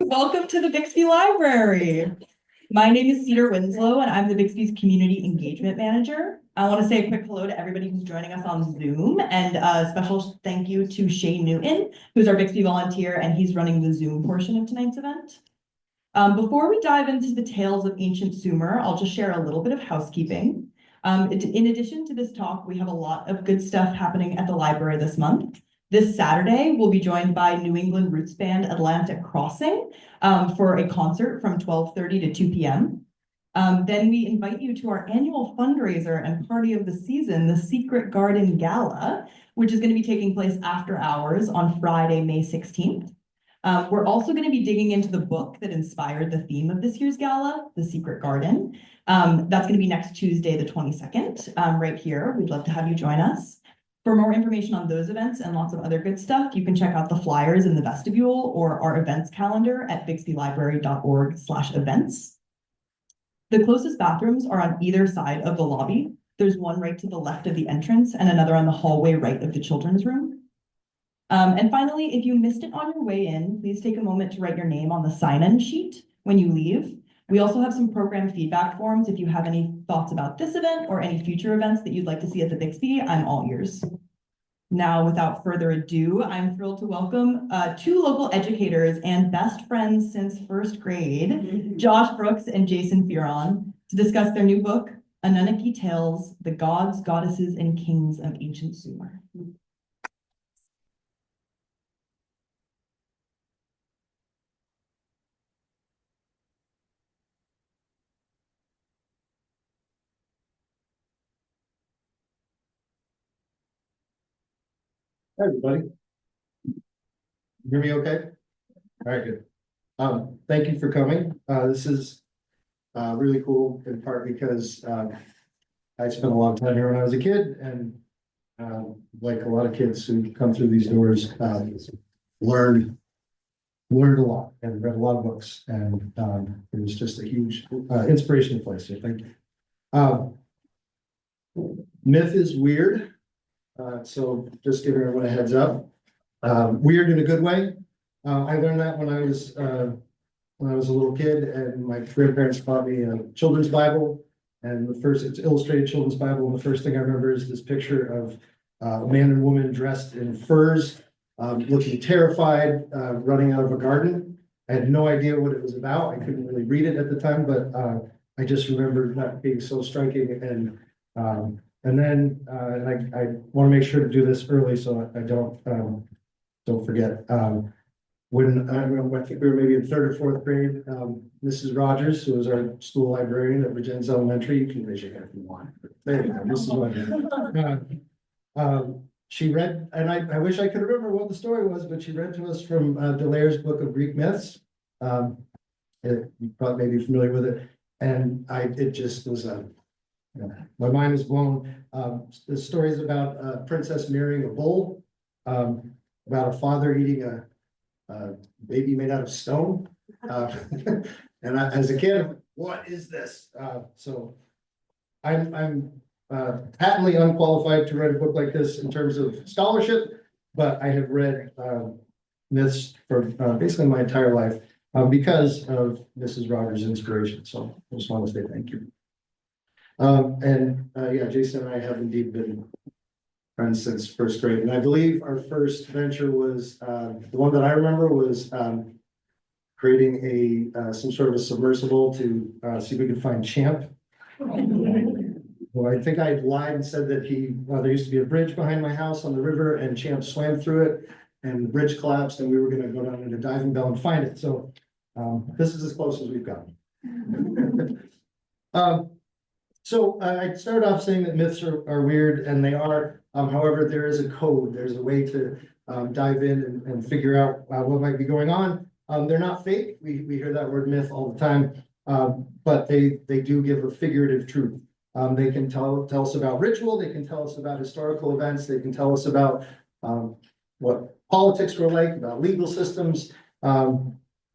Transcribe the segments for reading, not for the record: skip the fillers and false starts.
Welcome to the Bixby Library. My name is Cedar Winslow, and I'm the Bixby's Community Engagement Manager. I want to say a quick hello to everybody who's joining us on Zoom, and a special thank you to Shay Newton, who's our Bixby volunteer, and he's running the Zoom portion of tonight's event. Before we dive into the tales of ancient Sumer, I'll just share a little bit of housekeeping. In addition to this talk, we have a lot of good stuff happening at the library this month. This Saturday, we'll be joined by New England roots band Atlantic Crossing for a concert from 12:30 to 2 p.m. Then we invite you to our annual fundraiser and party of the season, the Secret Garden Gala, which is going to be taking place after hours on Friday, May 16th. We're also going to be digging into the book that inspired the theme of this year's gala, The Secret Garden. That's going to be next Tuesday, the 22nd, right here. We'd love to have you join us. For more information on those events and lots of other good stuff, you can check out the flyers in the vestibule or our events calendar at bixbylibrary.org/events. The closest bathrooms are on either side of the lobby. There's one right to the left of the entrance and another on the hallway right of the children's room. And finally, if you missed it on your way in, please take a moment to write your name on the sign-in sheet when you leave. We also have some program feedback forms. If you have any thoughts about this event or any future events that you'd like to see at the Bixby, I'm all ears. Now, without further ado, I'm thrilled to welcome two local educators and best friends since first grade, Josh Brooks and Jason Fearon, to discuss their new book, Anunnaki Tales, The Gods, Goddesses, and Kings of Ancient Sumer. Hi, everybody. You hear me okay? All right, good. Thank you for coming. This is really cool in part because I spent a long time here when I was a kid, and like a lot of kids who come through these doors, learned a lot and read a lot of books, and it was just a huge inspirational place. So thank you. Myth is weird. So just giving everyone a heads up. Weird in a good way. I learned that when I was a little kid, and my grandparents bought me a children's Bible, and it's illustrated children's Bible. And the first thing I remember is this picture of a man and woman dressed in furs, looking terrified, running out of a garden. I had no idea what it was about. I couldn't really read it at the time, but I just remember that being so striking. And then I want to make sure to do this early so I don't forget. When I think we were maybe in third or fourth grade, Mrs. Rogers, who was our school librarian at Regents Elementary, you can raise your hand if you want. There you go. This is what she read, and I wish I could remember what the story was, but she read to us from Delaire's book of Greek myths. You probably may be familiar with it, and it just was my mind was blown. The story is about a princess marrying a bull, about a father eating a baby made out of stone. And as a kid, what is this? So I'm patently unqualified to write a book like this in terms of scholarship, but I have read myths for basically my entire life because of Mrs. Rogers' inspiration. So I just want to say thank you. Yeah, Jason and I have indeed been friends since first grade, and I believe our first venture was the one that I remember was creating some sort of a submersible to see if we could find Champ. Well, I think I lied and said that there used to be a bridge behind my house on the river, and Champ swam through it, and the bridge collapsed, and we were going to go down in a diving bell and find it. So this is as close as we've gotten. So I started off saying that myths are weird, and they are. However, there is a code. There's a way to dive in and figure out what might be going on. They're not fake. We hear that word myth all the time, but they do give a figurative truth. They can tell us about ritual. They can tell us about historical events. They can tell us about what politics were like, about legal systems,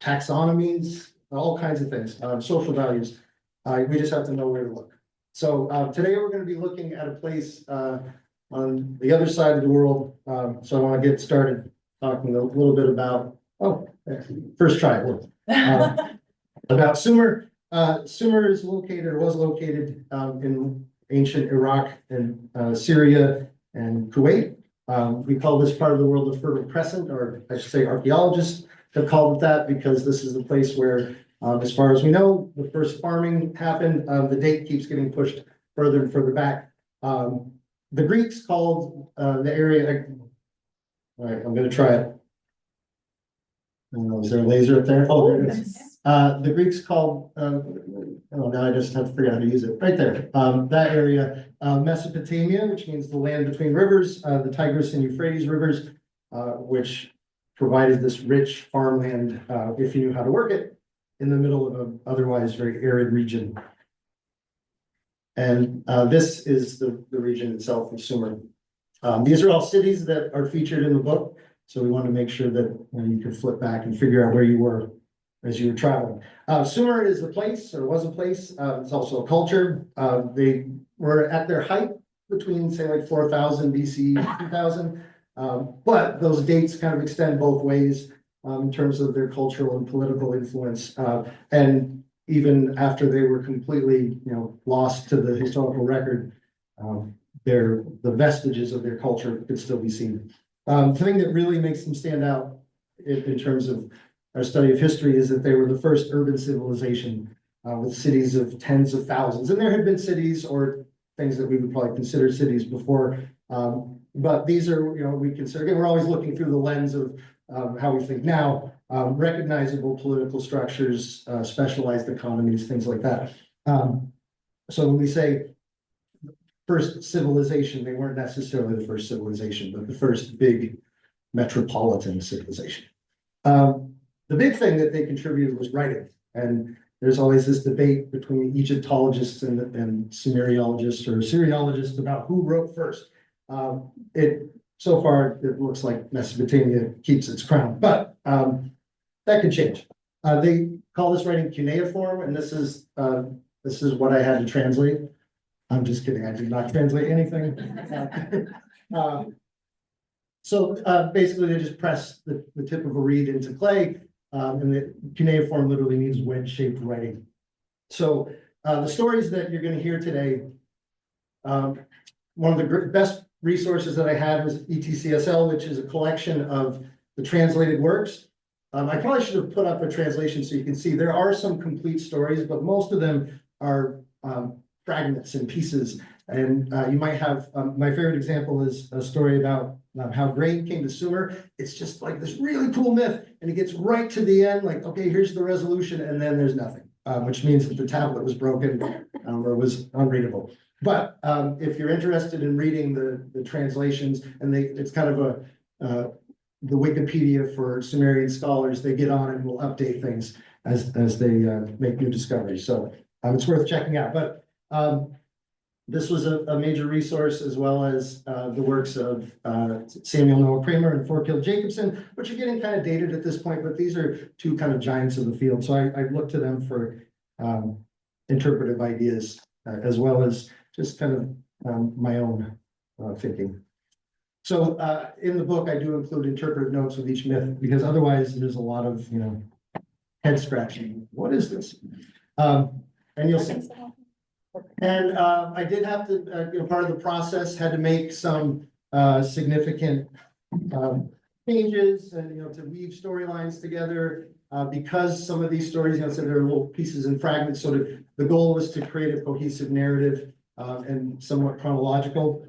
taxonomies, all kinds of things, social values. We just have to know where to look. So today we're going to be looking at a place on the other side of the world. So I want to get started talking a little bit about Oh, first try. About Sumer. Sumer is located or was located in ancient Iraq and Syria and Kuwait. We call this part of the world the Fertile Crescent, or I should say archaeologists have called it that because this is the place where, as far as we know, the first farming happened. The date keeps getting pushed further and further back. The Greeks called the area, all right, I'm going to try it. Is there a laser up there? Oh, there it is. The Greeks called, oh, now I just have to figure out how to use it. Right there, that area, Mesopotamia, which means the land between rivers, the Tigris and Euphrates rivers, which provided this rich farmland, if you knew how to work it, in the middle of an otherwise very arid region. And this is the region itself of Sumer. These are all cities that are featured in the book. So we want to make sure that you can flip back and figure out where you were as you were traveling. Sumer is a place, or was a place. It's also a culture. They were at their height between, say, like 4000 BC, 2000. But those dates kind of extend both ways in terms of their cultural and political influence. And even after they were completely, lost to the historical record, the vestiges of their culture could still be seen. The thing that really makes them stand out in terms of our study of history is that they were the first urban civilization with cities of tens of thousands. And there had been cities or things that we would probably consider cities before. But these are, we consider, again, we're always looking through the lens of how we think now, recognizable political structures, specialized economies, things like that. So when we say first civilization, they weren't necessarily the first civilization, but the first big metropolitan civilization. The big thing that they contributed was writing. And there's always this debate between Egyptologists and Sumeriologists or Assyriologists about who wrote first. So far, it looks like Mesopotamia keeps its crown, but that could change. They call this writing cuneiform, and this is what I had to translate. I'm just kidding. I did not translate anything. So basically, they just press the tip of a reed into clay, and the cuneiform literally means wedge-shaped writing. So the stories that you're going to hear today, one of the best resources that I had was ETCSL, which is a collection of the translated works. I probably should have put up a translation so you can see there are some complete stories, but most of them are fragments and pieces. And you might have, my favorite example is a story about how grain came to Sumer. It's just like this really cool myth, and it gets right to the end, like, okay, here's the resolution, and then there's nothing, which means that the tablet was broken or was unreadable. But if you're interested in reading the translations, and it's kind of the Wikipedia for Sumerian scholars, they get on and will update things as they make new discoveries. So it's worth checking out. But this was a major resource, as well as the works of Samuel Noah Kramer and Thorkild Jacobson, which are getting kind of dated at this point, but these are two kind of giants of the field. So I look to them for interpretive ideas, as well as just kind of my own thinking. So in the book, I do include interpretive notes with each myth, because otherwise there's a lot of, head scratching. What is this? And you'll see. And I did have to, part of the process had to make some significant changes and, to weave storylines together, because some of these stories, so they're little pieces and fragments. So the goal was to create a cohesive narrative and somewhat chronological.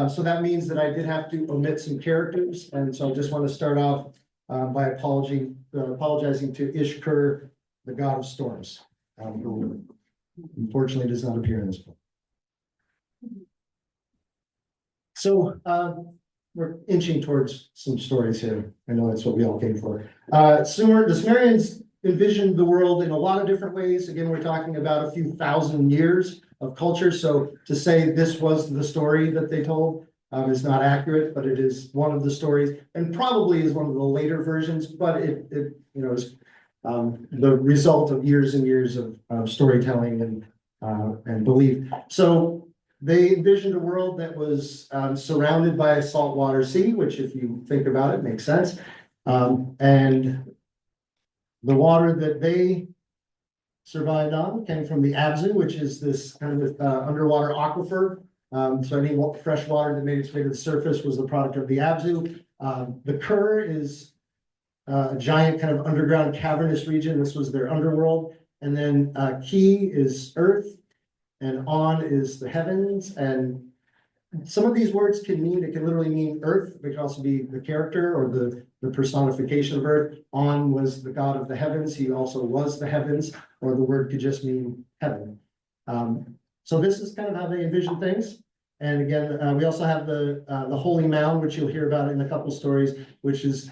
So that means that I did have to omit some characters. And so I just want to start off by apologizing to Ishkur, the god of storms, who unfortunately does not appear in this book. So we're inching towards some stories here. I know that's what we all came for. The Sumerians envisioned the world in a lot of different ways. Again, we're talking about a few thousand years of culture. So to say this was the story that they told is not accurate, but it is one of the stories, and probably is one of the later versions, but it is the result of years and years of storytelling and belief. So they envisioned a world that was surrounded by a saltwater sea, which, if you think about it, makes sense. And The water that they survived on came from the Abzu, which is this kind of underwater aquifer. So any fresh water that made its way to the surface was the product of the Abzu. The Kur is a giant kind of underground cavernous region. This was their underworld. And then Ki is earth, and On is the heavens. And some of these words can mean, it can literally mean earth. It can also be the character or the personification of earth. On was the god of the heavens. He also was the heavens, or the word could just mean heaven. So this is kind of how they envision things. And again, we also have the Holy Mound, which you'll hear about in a couple stories, which is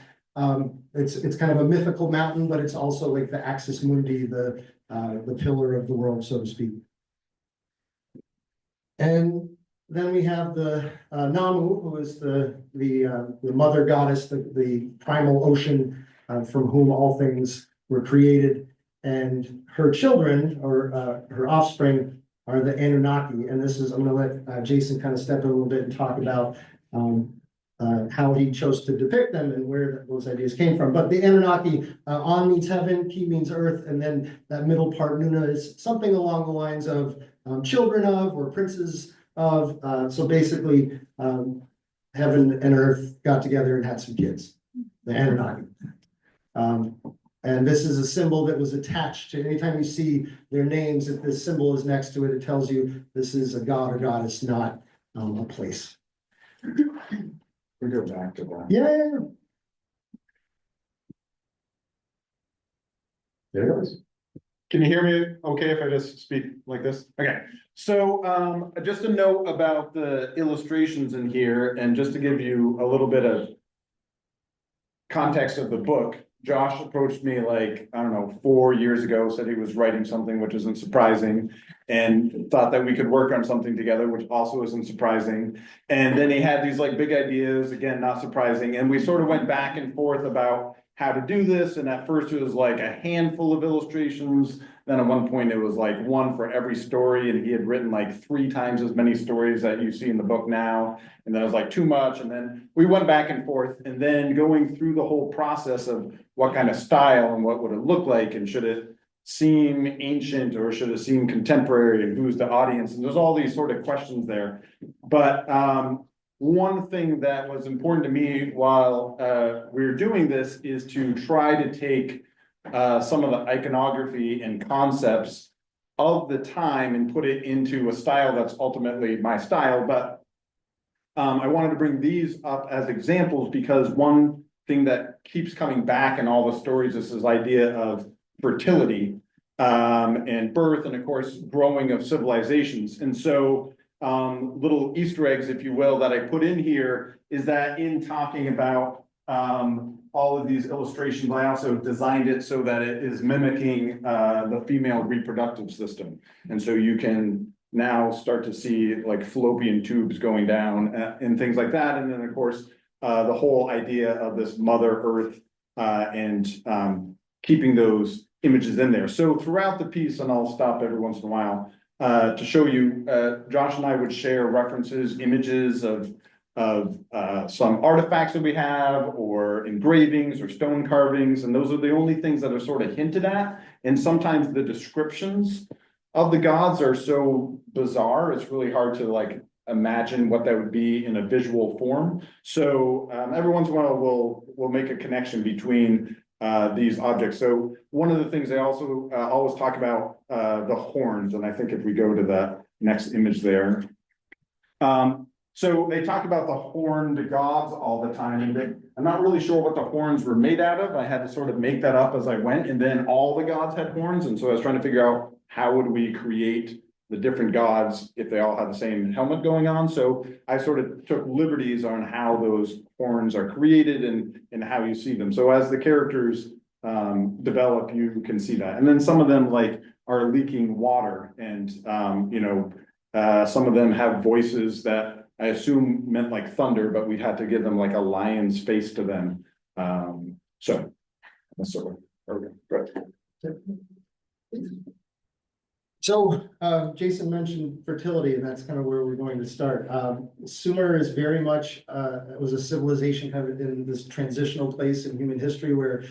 it's kind of a mythical mountain, but it's also like the Axis Mundi, the pillar of the world, so to speak. And then we have the Namu, who is the mother goddess, the primal ocean from whom all things were created, and her children or her offspring are the Anunnaki. And this is, I'm going to let Jason kind of step in a little bit and talk about how he chose to depict them and where those ideas came from. But the Anunnaki, On means heaven, Ki means earth, and then that middle part, Nuna, is something along the lines of children of or princes of. So basically, heaven and earth got together and had some kids, the Anunnaki. And this is a symbol that was attached to, anytime you see their names, if this symbol is next to it, it tells you this is a god or goddess, not a place. We go back to that. Yeah. There it is. Can you hear me okay if I just speak like this? Okay, so just a note about the illustrations in here, and just to give you a little bit of context of the book. Josh approached me like, I don't know, 4 years ago, said he was writing something, which isn't surprising, and thought that we could work on something together, which also isn't surprising. And then he had these like big ideas, again, not surprising. And we sort of went back and forth about how to do this. And at first it was like a handful of illustrations. Then at one point it was like one for every story. And he had written like 3 times as many stories that you see in the book now. And then it was like too much. And then we went back and forth, and then going through the whole process of what kind of style and what would it look like, and should it seem ancient or should it seem contemporary, and who's the audience, and there's all these sort of questions there. But one thing that was important to me while we were doing this is to try to take some of the iconography and concepts of the time and put it into a style that's ultimately my style. But I wanted to bring these up as examples because one thing that keeps coming back in all the stories is this idea of fertility and birth, and of course growing of civilizations. And so little Easter eggs, if you will, that I put in here is that in talking about all of these illustrations, I also designed it so that it is mimicking the female reproductive system. And so you can now start to see like fallopian tubes going down and things like that. And then of course, the whole idea of this Mother Earth and keeping those images in there. So throughout the piece, and I'll stop every once in a while to show you, Josh and I would share references, images of some artifacts that we have, or engravings or stone carvings, and those are the only things that are sort of hinted at. And sometimes the descriptions of the gods are so bizarre, it's really hard to like imagine what that would be in a visual form. So every once in a while we'll make a connection between these objects. So one of the things I also always talk about the horns, and I think if we go to the next image there. So they talk about the horned gods all the time, and I'm not really sure what the horns were made out of. I had to sort of make that up as I went, and then all the gods had horns, and so I was trying to figure out how would we create the different gods if they all had the same helmet going on. So I sort of took liberties on how those horns are created and how you see them. So as the characters develop, you can see that. And then some of them like are leaking water, and some of them have voices that I assume meant like thunder, but we had to give them like a lion's face to them. So that's sort of okay. Great. So Jason mentioned fertility, and that's kind of where we're going to start. Sumer is very much, it was a civilization kind of in this transitional place in human history where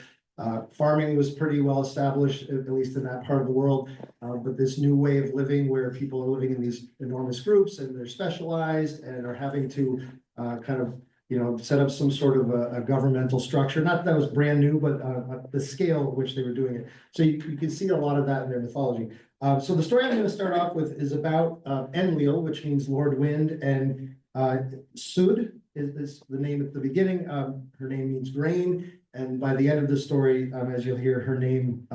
Farming was pretty well established, at least in that part of the world. But this new way of living where people are living in these enormous groups and they're specialized and are having to kind of, set up some sort of a governmental structure. Not that was brand new, but the scale at which they were doing it. So you can see a lot of that in their mythology. So the story I'm going to start off with is about Enlil, which means Lord Wind, and Sud is the name at the beginning. Her name means grain. And by the end of the story, as you'll hear, her name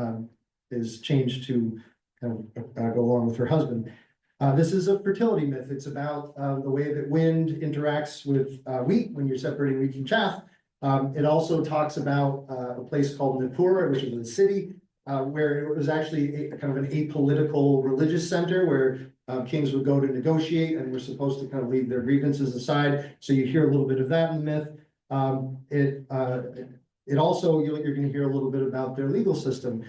is changed to kind of go along with her husband. This is a fertility myth. It's about the way that wind interacts with wheat when you're separating wheat from chaff. It also talks about a place called Nippur, which is a city, where it was actually kind of an apolitical religious center where kings would go to negotiate and were supposed to kind of leave their grievances aside. So you hear a little bit of that in the myth. It also, you're going to hear a little bit about their legal system.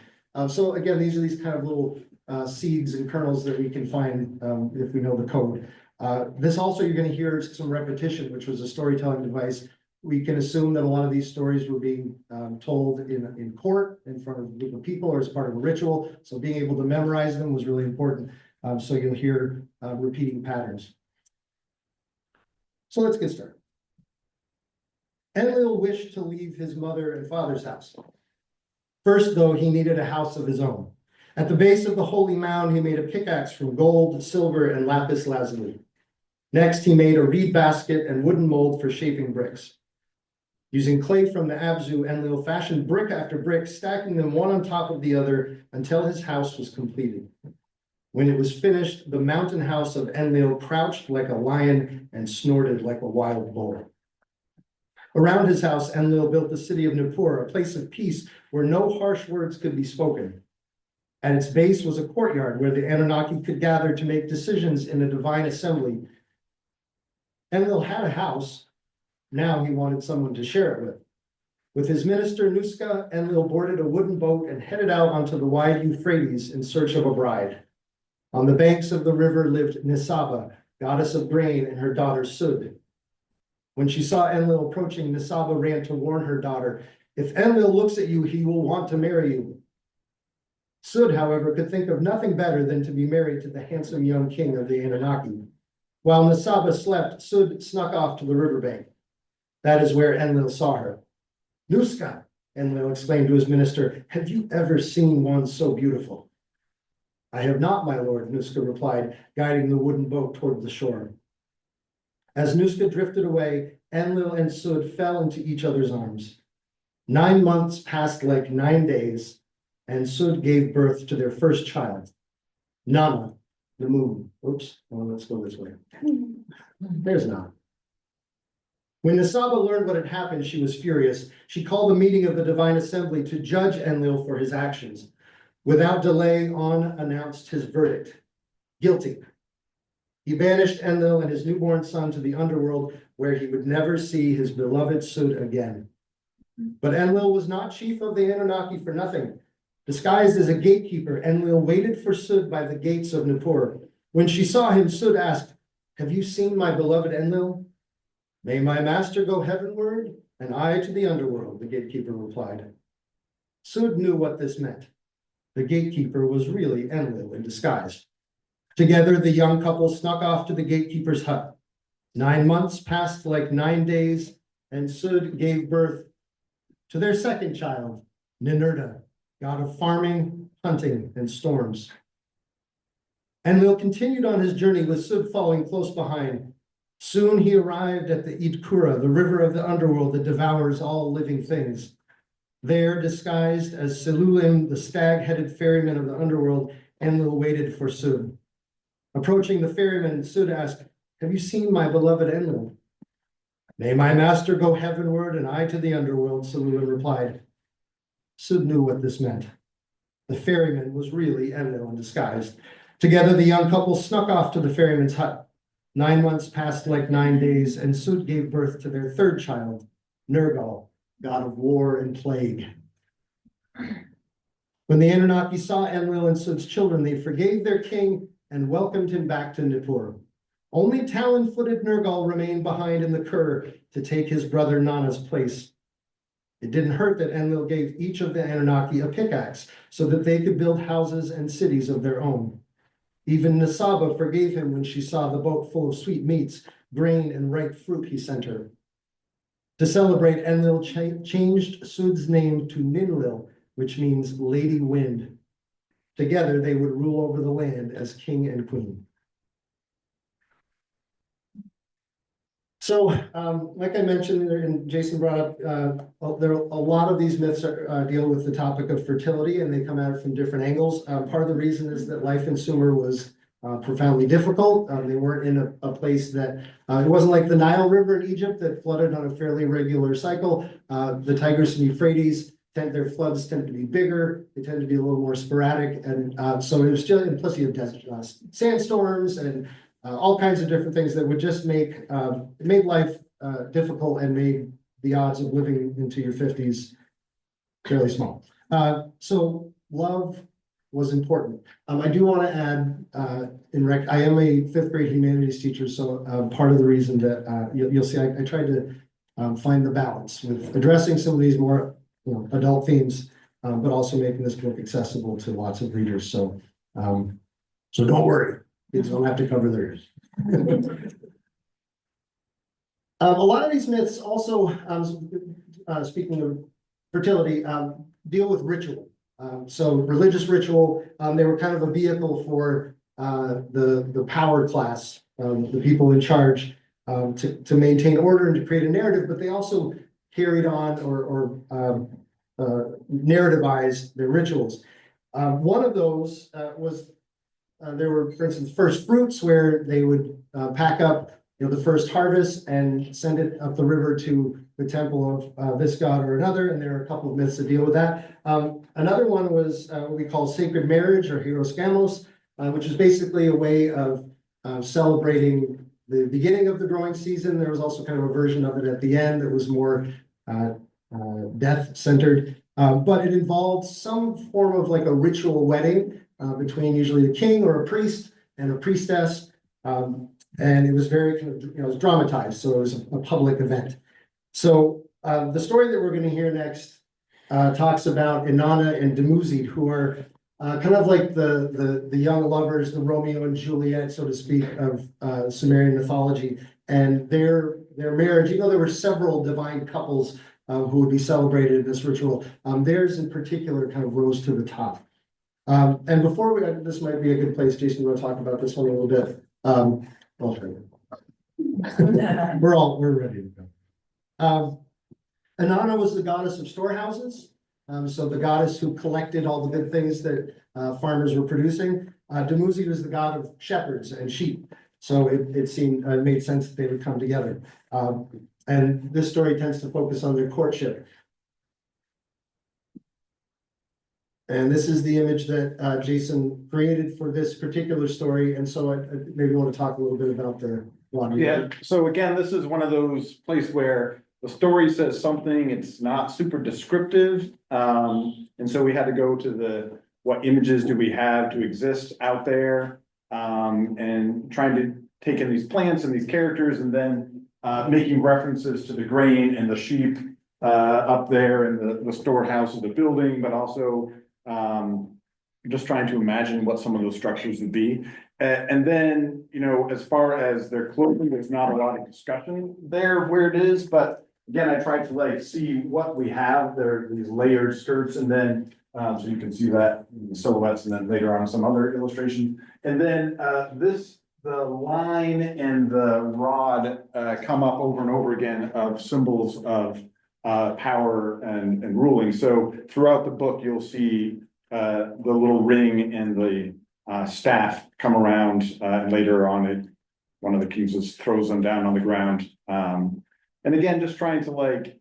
So again, these are these kind of little seeds and kernels that we can find if we know the code. This also, you're going to hear some repetition, which was a storytelling device. We can assume that a lot of these stories were being told in court, in front of a group of people, or as part of a ritual. So being able to memorize them was really important. So you'll hear repeating patterns. So let's get started. Enlil wished to leave his mother and father's house. First, though, he needed a house of his own. At the base of the holy mound, he made a pickaxe from gold, silver, and lapis lazuli. Next, he made a reed basket and wooden mold for shaping bricks. Using clay from the Abzu, Enlil fashioned brick after brick, stacking them one on top of the other until his house was completed. When it was finished, the mountain house of Enlil crouched like a lion and snorted like a wild bull. Around his house, Enlil built the city of Nippur, a place of peace where no harsh words could be spoken. At its base was a courtyard where the Anunnaki could gather to make decisions in a divine assembly. Enlil had a house. Now he wanted someone to share it with. With his minister Nuska, Enlil boarded a wooden boat and headed out onto the wide Euphrates in search of a bride. On the banks of the river lived Nisaba, goddess of grain, and her daughter Sud. When she saw Enlil approaching, Nisaba ran to warn her daughter, "If Enlil looks at you, he will want to marry you." Sud, however, could think of nothing better than to be married to the handsome young king of the Anunnaki. While Nisaba slept, Sud snuck off to the riverbank. That is where Enlil saw her. "Nuska," Enlil exclaimed to his minister, "have you ever seen one so beautiful?" "I have not, my lord," Nuska replied, guiding the wooden boat toward the shore. As Nuska drifted away, Enlil and Sud fell into each other's arms. 9 months passed like 9 days, and Sud gave birth to their first child, Nana, the moon. Oops, well, let's go this way. There's Nana. When Nisaba learned what had happened, she was furious. She called a meeting of the divine assembly to judge Enlil for his actions. Without delay, On announced his verdict: guilty. He banished Enlil and his newborn son to the underworld, where he would never see his beloved Sud again. But Enlil was not chief of the Anunnaki for nothing. Disguised as a gatekeeper, Enlil waited for Sud by the gates of Nippur. When she saw him, Sud asked, "Have you seen my beloved Enlil?" "May my master go heavenward, and I to the underworld," the gatekeeper replied. Sud knew what this meant. The gatekeeper was really Enlil in disguise. Together, the young couple snuck off to the gatekeeper's hut. 9 months passed like 9 days, and Sud gave birth to their second child, Ninurta, god of farming, hunting, and storms. Enlil continued on his journey with Sud following close behind. Soon he arrived at the Idkura, the river of the underworld that devours all living things. There, disguised as Selulim, the stag-headed ferryman of the underworld, Enlil waited for Sud. Approaching the ferryman, Sud asked, "Have you seen my beloved Enlil?" "May my master go heavenward and I to the underworld," Selulim replied. Sud knew what this meant. The ferryman was really Enlil in disguise. Together, the young couple snuck off to the ferryman's hut. 9 months passed like 9 days, and Sud gave birth to their third child, Nergal, god of war and plague. When the Anunnaki saw Enlil and Sud's children, they forgave their king and welcomed him back to Nippur. Only talon-footed Nergal remained behind in the Kur to take his brother Nana's place. It didn't hurt that Enlil gave each of the Anunnaki a pickaxe so that they could build houses and cities of their own. Even Nisaba forgave him when she saw the boat full of sweet meats, grain, and ripe fruit he sent her. To celebrate, Enlil changed Sud's name to Ninlil, which means Lady Wind. Together, they would rule over the land as king and queen. So, like I mentioned, and Jason brought up, there are a lot of these myths deal with the topic of fertility, and they come at it from different angles. Part of the reason is that life in Sumer was profoundly difficult. They weren't in a place that, it wasn't like the Nile River in Egypt that flooded on a fairly regular cycle. The Tigris and Euphrates, their floods tend to be bigger. They tend to be a little more sporadic. And so it was just, and plus you have desert sandstorms and all kinds of different things that would just make life difficult and made the odds of living into your 50s fairly small. So love was important. I do want to add, I am a 5th grade humanities teacher, so part of the reason that you'll see I tried to find the balance with addressing some of these more adult themes, but also making this book accessible to lots of readers. So don't worry. Kids don't have to cover their ears. A lot of these myths also, speaking of fertility, deal with ritual. So religious ritual, they were kind of a vehicle for the power class, the people in charge, to maintain order and to create a narrative, but they also carried on or narrativized their rituals. One of those was there were, for instance, first fruits where they would pack up the first harvest and send it up the river to the temple of this god or another, and there are a couple of myths that deal with that. Another one was what we call sacred marriage or Hieros Gamos, which is basically a way of celebrating the beginning of the growing season. There was also kind of a version of it at the end that was more death-centered, but it involved some form of like a ritual wedding between usually the king or a priest and a priestess. And it was very kind of, it was dramatized, so it was a public event. So the story that we're going to hear next talks about Inanna and Dumuzid, who are kind of like the young lovers, the Romeo and Juliet, so to speak, of Sumerian mythology. And their marriage, there were several divine couples who would be celebrated in this ritual. Theirs in particular kind of rose to the top. And before this might be a good place, Jason, we'll talk about this one a little bit. We're ready to go. Inanna was the goddess of storehouses. So the goddess who collected all the good things that farmers were producing. Dumuzid was the god of shepherds and sheep. So it made sense that they would come together. And this story tends to focus on their courtship. And this is the image that Jason created for this particular story. And so I maybe want to talk a little bit about the laundry. Yeah, so again, this is one of those places where the story says something, it's not super descriptive. And so we had to go to what images do we have to exist out there, and trying to take in these plants and these characters, and then making references to the grain and the sheep up there in the storehouse of the building, but also just trying to imagine what some of those structures would be. And then, as far as their clothing, there's not a lot of discussion there where it is, but again, I tried to see what we have. There are these layered skirts, and then so you can see that in the silhouettes, and then later on some other illustrations. And then the line and the rod come up over and over again of symbols of power and ruling. So throughout the book, you'll see the little ring and the staff come around, and later on one of the accuses throws them down on the ground. And again, just trying to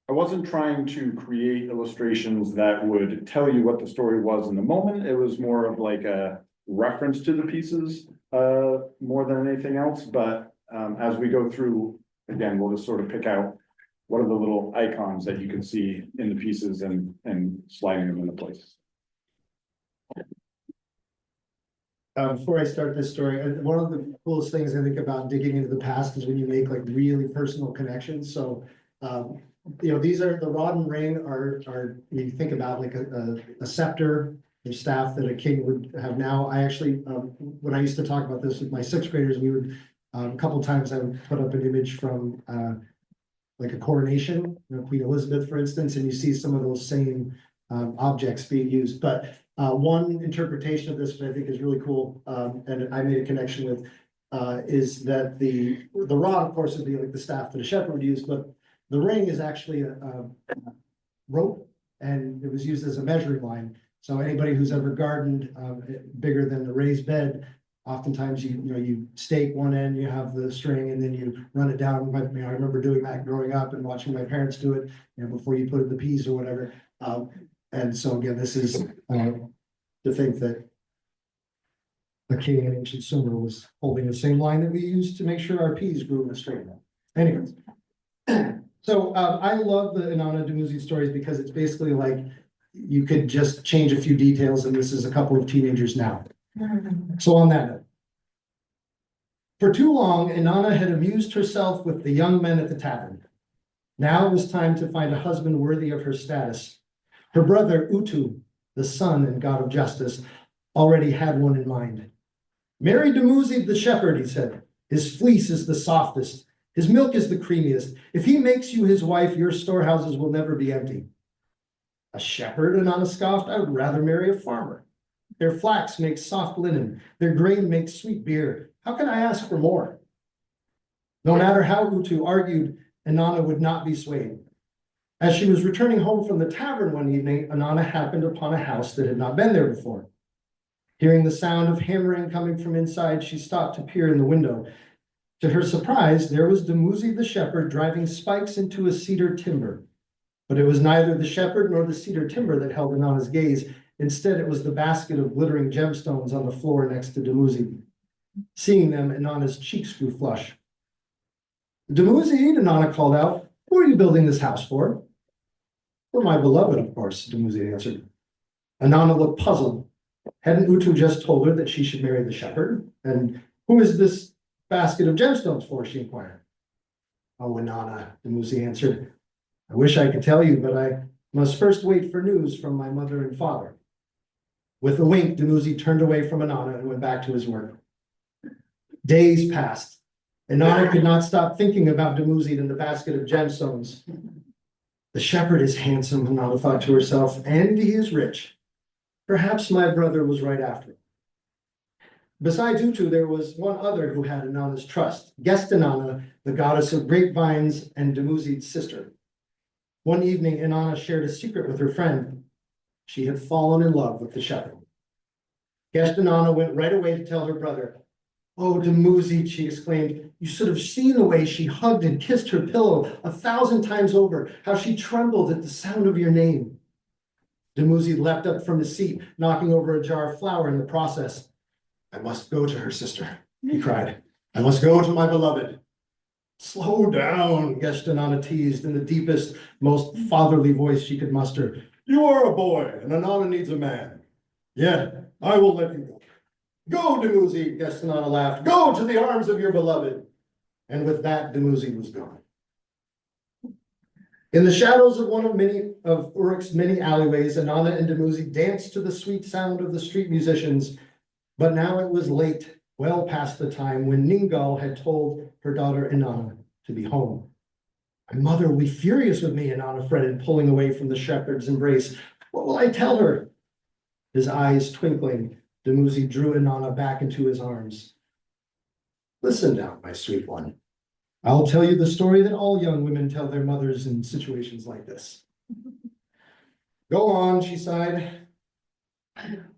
I wasn't trying to create illustrations that would tell you what the story was in the moment. It was more of a reference to the pieces more than anything else. But as we go through, again, we'll just sort of pick out what are the little icons that you can see in the pieces and sliding them into place. Before I start this story, one of the coolest things I think about digging into the past is when you make really personal connections. So These are the rod and ring are, you think about like a scepter or staff that a king would have now. I actually, when I used to talk about this with my sixth graders, we would, a couple times I would put up an image from, like a coronation, Queen Elizabeth, for instance, and you see some of those same, objects being used. But, one interpretation of this that I think is really cool, and I made a connection with, is that the rod, of course, would be like the staff that a shepherd would use, but the ring is actually a rope, and it was used as a measuring line. So anybody who's ever gardened bigger than the raised bed, oftentimes you stake one end, you have the string, and then you run it down. I remember doing that growing up and watching my parents do it, before you put in the peas or whatever. And so again, this is to think that the king in ancient Sumer was holding the same line that we use to make sure our peas grew in a straight line. Anyways. So I love the Inanna Dumuzi stories because it's basically like you could just change a few details, and this is a couple of teenagers now. So on that note, for too long, Inanna had amused herself with the young men at the tavern. Now it was time to find a husband worthy of her status. Her brother Utu, the sun and god of justice, already had one in mind. Marry Dumuzi the shepherd, he said. His fleece is the softest. His milk is the creamiest. If he makes you his wife, your storehouses will never be empty. A shepherd, Inanna scoffed. I would rather marry a farmer. Their flax makes soft linen. Their grain makes sweet beer. How can I ask for more? No matter how Utu argued, Inanna would not be swayed. As she was returning home from the tavern one evening, Inanna happened upon a house that had not been there before. Hearing the sound of hammering coming from inside, she stopped to peer in the window. To her surprise, there was Dumuzi the shepherd driving spikes into a cedar timber. But it was neither the shepherd nor the cedar timber that held Inanna's gaze. Instead, it was the basket of glittering gemstones on the floor next to Dumuzi. Seeing them, Inanna's cheeks grew flush. Dumuzi, Inanna called out, who are you building this house for? For my beloved, of course, Dumuzi answered. Inanna looked puzzled. Hadn't Utu just told her that she should marry the shepherd? And who is this basket of gemstones for? She inquired. Oh, Inanna, Dumuzi answered. I wish I could tell you, but I must first wait for news from my mother and father. With a wink, Dumuzi turned away from Inanna and went back to his work. Days passed. Inanna could not stop thinking about Dumuzi and the basket of gemstones. The shepherd is handsome, Inanna thought to herself, and he is rich. Perhaps my brother was right after him. Besides Utu, there was one other who had Inanna's trust, Guest Inanna, the goddess of grapevines and Dumuzi's sister. One evening, Inanna shared a secret with her friend. She had fallen in love with the shepherd. Guest Inanna went right away to tell her brother. Oh, Dumuzi, she exclaimed, you should have seen the way she hugged and kissed her pillow 1,000 times over, how she trembled at the sound of your name. Dumuzi leapt up from his seat, knocking over a jar of flour in the process. I must go to her, sister, he cried. I must go to my beloved. Slow down, Guest Inanna teased in the deepest, most fatherly voice she could muster. You are a boy, and Inanna needs a man. Yet, I will let you go. Go, Dumuzi, Guest Inanna laughed. Go to the arms of your beloved. And with that, Dumuzi was gone. In the shadows of one of Uruk's many alleyways, Inanna and Dumuzi danced to the sweet sound of the street musicians. But now it was late, well past the time when Ningal had told her daughter Inanna to be home. My mother will be furious with me, Inanna fretted, pulling away from the shepherd's embrace. What will I tell her? His eyes twinkling, Dumuzi drew Inanna back into his arms. Listen now, my sweet one. I'll tell you the story that all young women tell their mothers in situations like this. Go on, she sighed.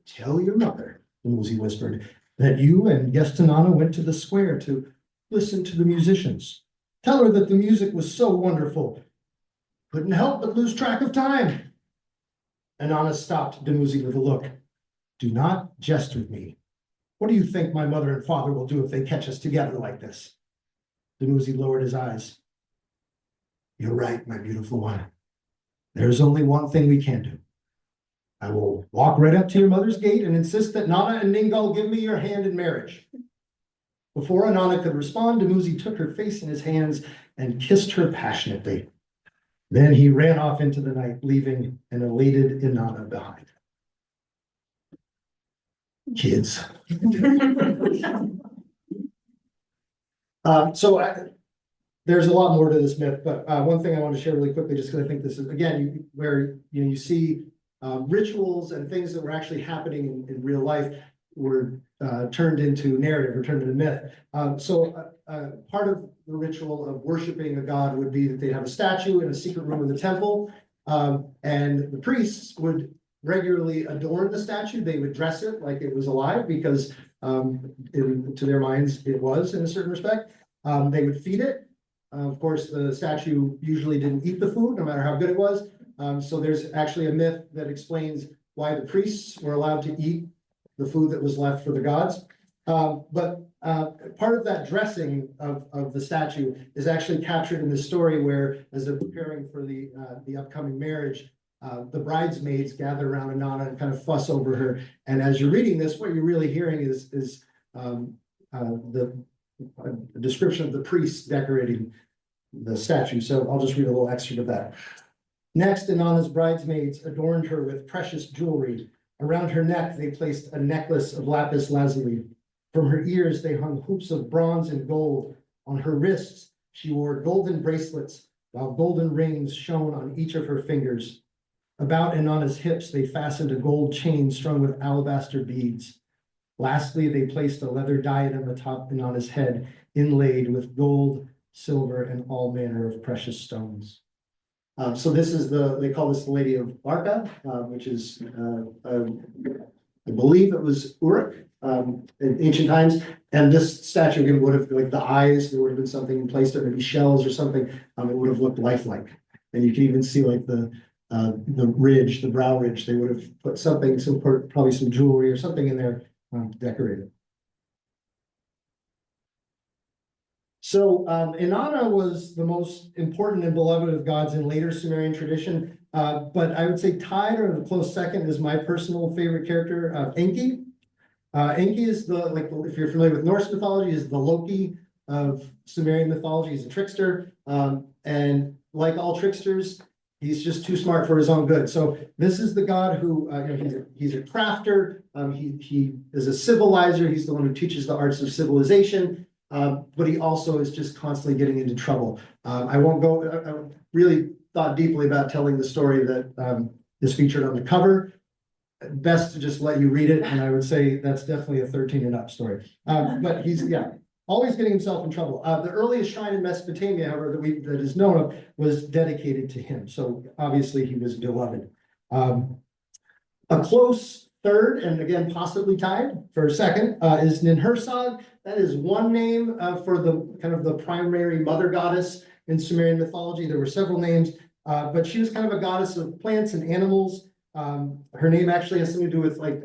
Tell your mother, Dumuzi whispered, that you and Guest Inanna went to the square to listen to the musicians. Tell her that the music was so wonderful. Couldn't help but lose track of time. Inanna stopped Dumuzi with a look. Do not jest with me. What do you think my mother and father will do if they catch us together like this? Dumuzi lowered his eyes. You're right, my beautiful one. There's only one thing we can do. I will walk right up to your mother's gate and insist that Nana and Ningal give me your hand in marriage. Before Inanna could respond, Dumuzi took her face in his hands and kissed her passionately. Then he ran off into the night, leaving an elated Inanna behind. Kids. There's a lot more to this myth, but one thing I want to share really quickly, just because I think this is, again, where you see rituals and things that were actually happening in real life were turned into narrative or turned into myth. Part of the ritual of worshiping a god would be that they have a statue in a secret room of the temple, and the priests would regularly adorn the statue. They would dress it like it was alive because to their minds it was in a certain respect. They would feed it. Of course, the statue usually didn't eat the food, no matter how good it was. So there's actually a myth that explains why the priests were allowed to eat the food that was left for the gods. But part of that dressing of the statue is actually captured in the story where, as they're preparing for the upcoming marriage, the bridesmaids gather around Inanna and kind of fuss over her. And as you're reading this, what you're really hearing is the a description of the priests decorating the statue. So I'll just read a little excerpt of that. Next, Inanna's bridesmaids adorned her with precious jewelry. Around her neck, they placed a necklace of lapis lazuli. From her ears, they hung hoops of bronze and gold. On her wrists, she wore golden bracelets, while golden rings shone on each of her fingers. About Inanna's hips, they fastened a gold chain strung with alabaster beads. Lastly, they placed a leather diadem atop Inanna's head, inlaid with gold, silver, and all manner of precious stones. So this is they call this the Lady of Barca, which is, I believe it was Uruk in ancient times. And this statue again would have, like the eyes, there would have been something placed there, maybe shells or something. It would have looked lifelike. And you can even see like the ridge, the brow ridge, they would have put something, probably some jewelry or something in there. Decorated. So Inanna was the most important and beloved of gods in later Sumerian tradition, but I would say tied or a close second is my personal favorite character, Enki. Enki is if you're familiar with Norse mythology, is the Loki of Sumerian mythology. He's a trickster, and like all tricksters, he's just too smart for his own good. So this is the god who, he's a crafter. He is a civilizer. He's the one who teaches the arts of civilization. But he also is just constantly getting into trouble. I really thought deeply about telling the story that is featured on the cover. Best to just let you read it. And I would say that's definitely a 13 and up story. But he's, always getting himself in trouble. The earliest shrine in Mesopotamia, however, that is known of, was dedicated to him. So obviously he was beloved. A close third, and again possibly tied for a second, is Ninhursag. That is one name for the kind of the primary mother goddess in Sumerian mythology. There were several names, but she was kind of a goddess of plants and animals. Her name actually has something to do with like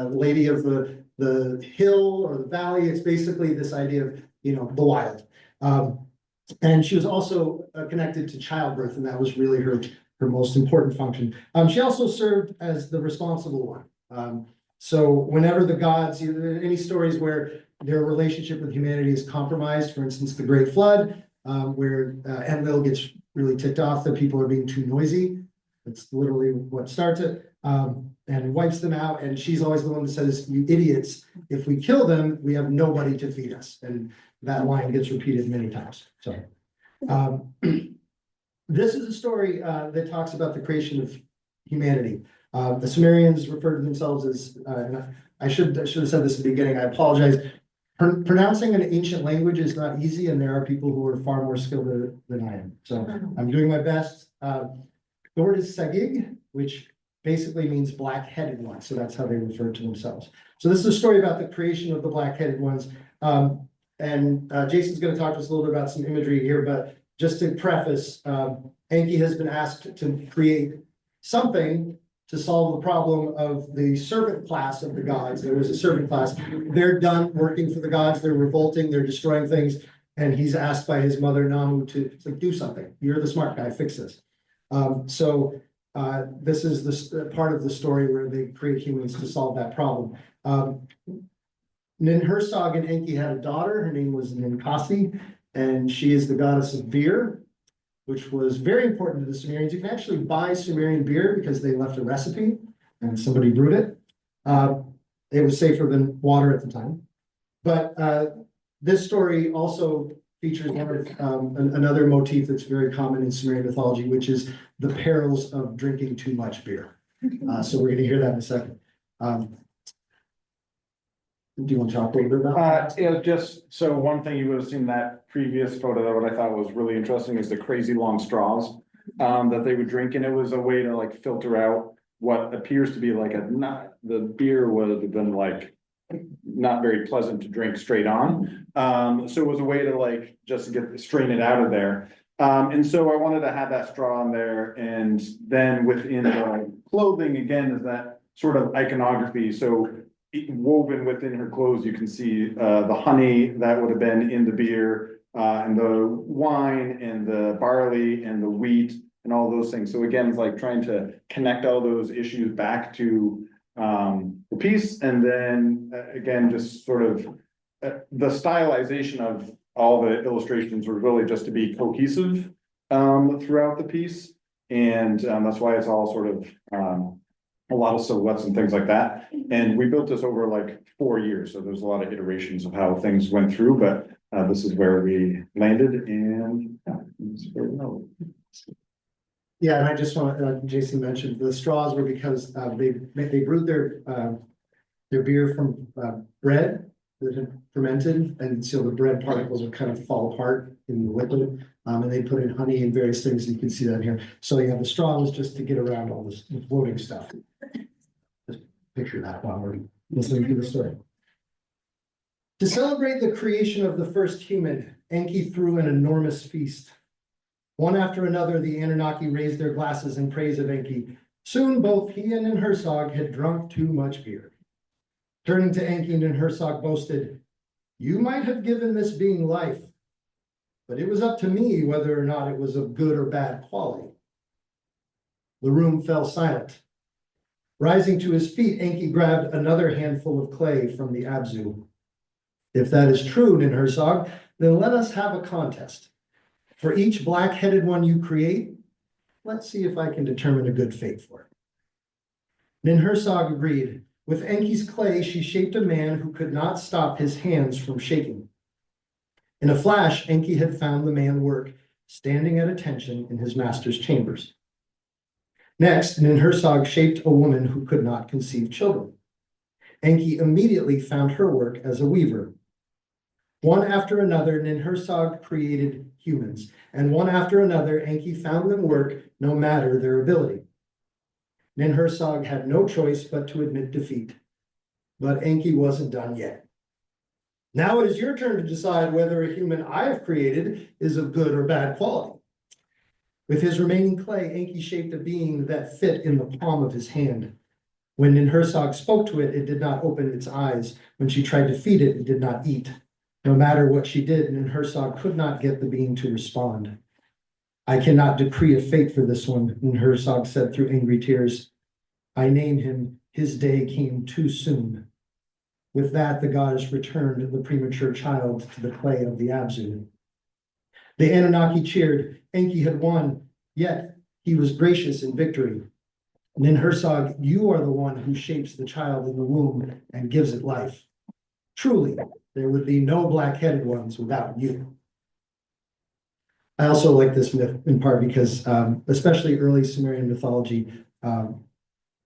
lady of the hill or the valley. It's basically this idea of, the wild. And she was also connected to childbirth, and that was really her most important function. She also served as the responsible one. So whenever the gods, any stories where their relationship with humanity is compromised, for instance, the Great Flood, where Enlil gets really ticked off that people are being too noisy. That's literally what starts it, and wipes them out. And she's always the one that says, "You idiots, if we kill them, we have nobody to feed us." And that line gets repeated many times. So this is a story that talks about the creation of humanity. The Sumerians refer to themselves as, and I should have said this at the beginning, I apologize. Pronouncing an ancient language is not easy, and there are people who are far more skilled than I am. So I'm doing my best. The word is sagig, which basically means black-headed one. So that's how they refer to themselves. So this is a story about the creation of the black-headed ones. And Jason's going to talk to us a little bit about some imagery here, but just to preface, Enki has been asked to create something to solve the problem of the servant class of the gods. There was a servant class. They're done working for the gods. They're revolting. They're destroying things. And he's asked by his mother, Namu, to do something. You're the smart guy. Fix this. This is the part of the story where they create humans to solve that problem. Ninhursag and Enki had a daughter. Her name was Ninkasi, and she is the goddess of beer. which was very important to the Sumerians. You can actually buy Sumerian beer because they left a recipe and somebody brewed it. It was safer than water at the time. But this story also features another motif that's very common in Sumerian mythology, which is the perils of drinking too much beer. So we're gonna hear that in a second. Do you want to talk a little bit about that? Just, so one thing you would have seen in that previous photo that what I thought was really interesting is the crazy long straws. That they would drink, and it was a way to like filter out what appears to be like the beer would have been like not very pleasant to drink straight on. So it was a way to like just strain it out of there. And so I wanted to have that straw on there, and then within the clothing again is that sort of iconography. So woven within her clothes, you can see the honey that would have been in the beer, and the wine and the barley and the wheat and all those things. So again, it's like trying to connect all those issues back to the piece. And then again, just sort of the stylization of all the illustrations were really just to be cohesive throughout the piece. And that's why it's all sort of a lot of silhouettes and things like that. And we built this over like 4 years. So there's a lot of iterations of how things went through, but this is where we landed, and Yeah, and I just want, Jason mentioned the straws were because they brewed their beer from bread that had fermented, and so the bread particles would kind of fall apart in the liquid. And they put in honey and various things. You can see that here. So yeah, the straw was just to get around all this floating stuff. Just picture that while we're listening to the story. To celebrate the creation of the first human, Enki threw an enormous feast. One after another, the Anunnaki raised their glasses in praise of Enki. Soon both he and Ninhursag had drunk too much beer. Turning to Enki, Ninhursag boasted, "You might have given this being life, but it was up to me whether or not it was of good or bad quality." The room fell silent. Rising to his feet, Enki grabbed another handful of clay from the Abzu. "If that is true, Ninhursag, then let us have a contest. For each black-headed one you create, let's see if I can determine a good fate for it." Ninhursag agreed. With Enki's clay, she shaped a man who could not stop his hands from shaking. In a flash, Enki had found the man work, standing at attention in his master's chambers. Next, Ninhursag shaped a woman who could not conceive children. Enki immediately found her work as a weaver. One after another, Ninhursag created humans, and one after another, Enki found them work no matter their ability. Ninhursag had no choice but to admit defeat, but Enki wasn't done yet. "Now it is your turn to decide whether a human I have created is of good or bad quality." With his remaining clay, Enki shaped a being that fit in the palm of his hand. When Ninhursag spoke to it, it did not open its eyes. When she tried to feed it, it did not eat. No matter what she did, Ninhursag could not get the being to respond. "I cannot decree a fate for this one," Ninhursag said through angry tears. "I name him, his day came too soon." With that, the goddess returned the premature child to the clay of the Abzu. The Anunnaki cheered. Enki had won, yet he was gracious in victory. "Ninhursag, you are the one who shapes the child in the womb and gives it life. Truly, there would be no black-headed ones without you." I also like this myth in part because, especially early Sumerian mythology,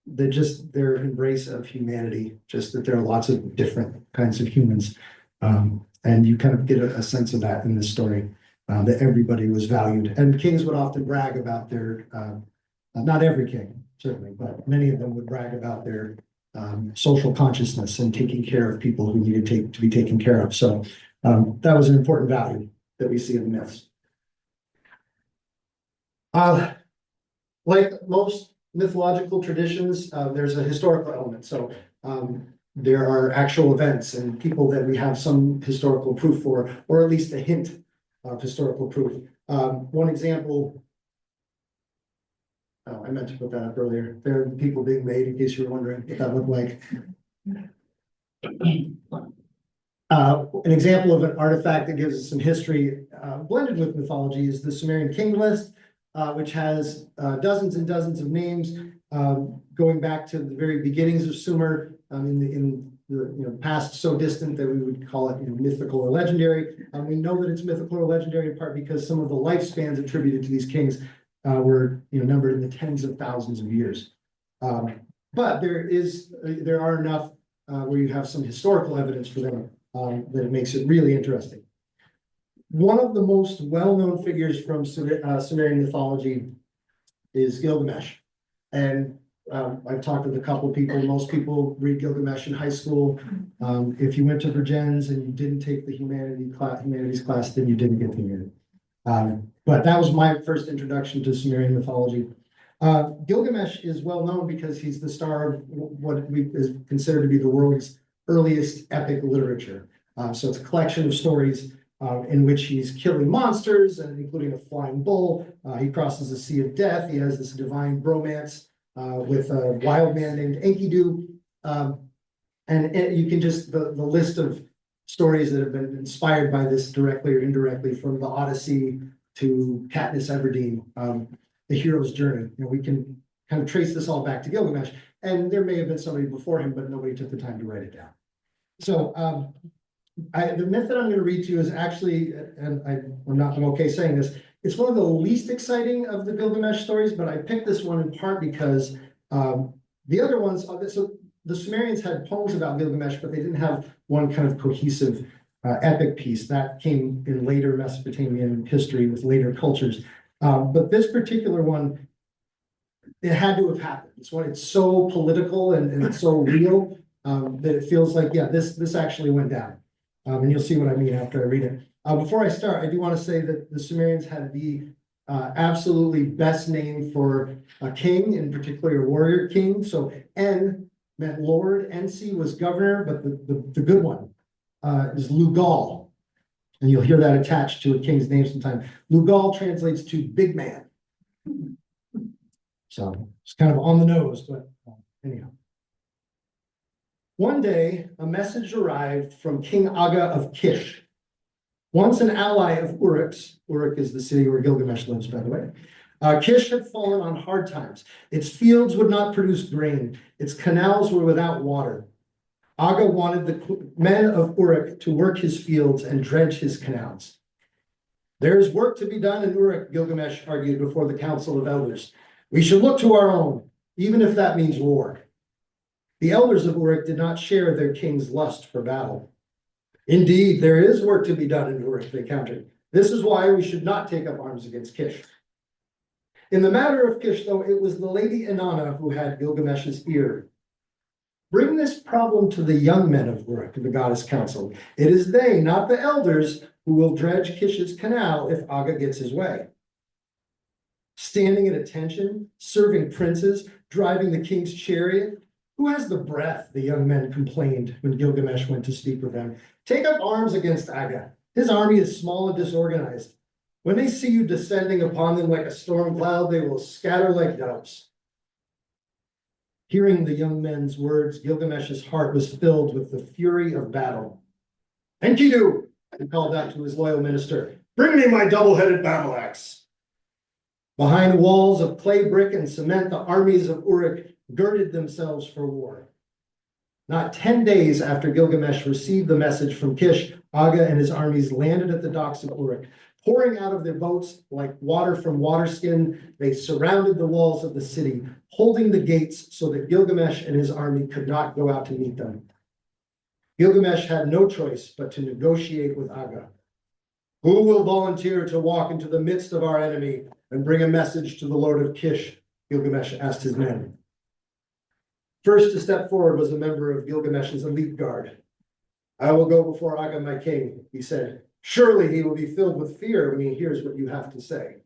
their embrace of humanity, just that there are lots of different kinds of humans. And you kind of get a sense of that in this story, that everybody was valued. And kings would often brag about their, not every king, certainly, but many of them would brag about their social consciousness and taking care of people who needed to be taken care of. So that was an important value that we see in the myths. Like most mythological traditions, there's a historical element. So there are actual events and people that we have some historical proof for, or at least a hint of historical proof. One example, oh, I meant to put that up earlier. There are people being made, in case you were wondering what that looked like. An example of an artifact that gives us some history blended with mythology is the Sumerian king list, which has dozens and dozens of names going back to the very beginnings of Sumer in the past so distant that we would call it mythical or legendary. We know that it's mythical or legendary in part because some of the lifespans attributed to these kings were numbered in the tens of thousands of years. But there are enough where you have some historical evidence for them that it makes it really interesting. One of the most well-known figures from Sumerian mythology is Gilgamesh. And I've talked with a couple of people. Most people read Gilgamesh in high school. If you went to Virgins and you didn't take the humanities class, then you didn't get the humanity. But that was my first introduction to Sumerian mythology. Gilgamesh is well known because he's the star of what is considered to be the world's earliest epic literature. So it's a collection of stories in which he's killing monsters, and including a flying bull. He crosses the sea of death. He has this divine bromance with a wild man named Enkidu. And you can just, the list of stories that have been inspired by this directly or indirectly, from the Odyssey to Katniss Everdeen, the hero's journey. We can kind of trace this all back to Gilgamesh, and there may have been somebody before him, but nobody took the time to write it down. So the myth that I'm going to read to you is actually, and I'm okay saying this, it's one of the least exciting of the Gilgamesh stories, but I picked this one in part because the other ones, so the Sumerians had poems about Gilgamesh, but they didn't have one kind of cohesive epic piece. That came in later Mesopotamian history with later cultures. But this particular one, it had to have happened. It's so political and it's so real that it feels like, yeah, this actually went down. And you'll see what I mean after I read it. Before I start, I do want to say that the Sumerians had the absolutely best name for a king, in particular a warrior king. So En meant Lord, Ensi was governor, but the good one is Lugal. And you'll hear that attached to a king's name sometime. Lugal translates to big man. So it's kind of on the nose, but anyhow. One day, a message arrived from King Aga of Kish, once an ally of Uruk's. Uruk is the city where Gilgamesh lives, by the way. Kish had fallen on hard times. Its fields would not produce grain. Its canals were without water. Aga wanted the men of Uruk to work his fields and dredge his canals. There is work to be done in Uruk, Gilgamesh argued before the council of elders. We should look to our own, even if that means war. The elders of Uruk did not share their king's lust for battle. Indeed, there is work to be done in Uruk, they countered. This is why we should not take up arms against Kish. In the matter of Kish, though, it was the lady Inanna who had Gilgamesh's ear. Bring this problem to the young men of Uruk, the goddess council. It is they, not the elders, who will dredge Kish's canal if Aga gets his way. Standing at attention, serving princes, driving the king's chariot. Who has the breath, the young men complained when Gilgamesh went to speak with them. Take up arms against Aga. His army is small and disorganized. When they see you descending upon them like a storm cloud, they will scatter like doves. Hearing the young men's words, Gilgamesh's heart was filled with the fury of battle. Enkidu, he called out to his loyal minister, bring me my double-headed battle axe. Behind walls of clay, brick, and cement, the armies of Uruk girded themselves for war. Not 10 days after Gilgamesh received the message from Kish, Aga and his armies landed at the docks of Uruk. Pouring out of their boats like water from waterskin, they surrounded the walls of the city, holding the gates so that Gilgamesh and his army could not go out to meet them. Gilgamesh had no choice but to negotiate with Aga. Who will volunteer to walk into the midst of our enemy and bring a message to the Lord of Kish? Gilgamesh asked his men. First to step forward was a member of Gilgamesh's elite guard. I will go before Aga, my king, he said. Surely he will be filled with fear when he hears what you have to say.